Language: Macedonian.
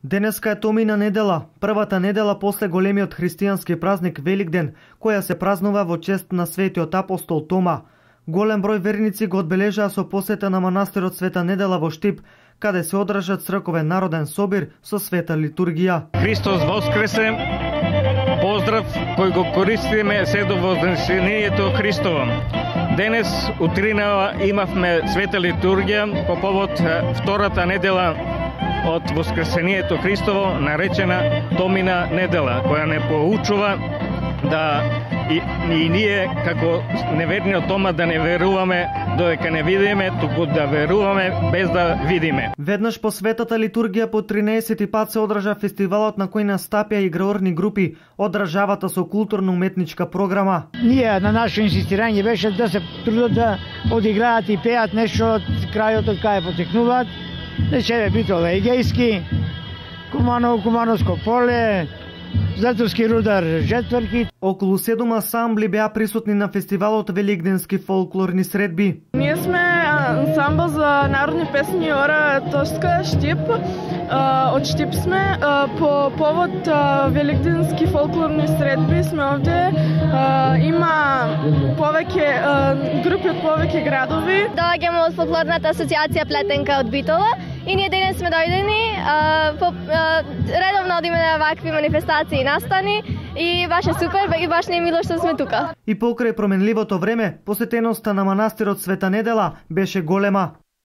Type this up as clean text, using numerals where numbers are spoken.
Денеска е Томина недела, првата недела после големиот христијански празник Великден, која се празнува во чест на светиот апостол Тома. Голем број верници го одбележаа со посета на манастирот Света недела во Штип, каде се одржа црковен народен собир со света литургија. Христос воскресе, поздрав кој го користиме се до вознесението Христово. Денес утринава имавме света литургија по повод втората недела од воскресението Христово, наречена Томина недела, која не поучува да и ние како неверниот Тома да не веруваме додека не видиме, туку да веруваме без да видиме. Веднаш по светата литургија по 13 пат се одржа фестивалот на кој настапија играорни групи од државата со културно-уметничка програма. Ние на наше инсистирање беше да се трудат да одиграат и пеат нешто од крајот од кај потекнуваат. Речеме Битола Егејски, Кумановско поле, Златовски рудар, Жетврки. Околу 7 ансамбли беа присутни на фестивалот Великденски фолклорни средби. Ние сме ансамбл за народни песни Ора Тошка Штип. Од Штип сме по повод Великденски фолклорни средби сме овде. Има повеќе групи од повеќе градови. Доаѓаме од фолклорната асоциација Плетенка од Битола и ние денес сме дојдени редовно одиме на вакви манифестации и настани и баш е супер и баш не е мило што сме тука. И покрај променливото време, посетеноста на манастирот Света недела беше голема.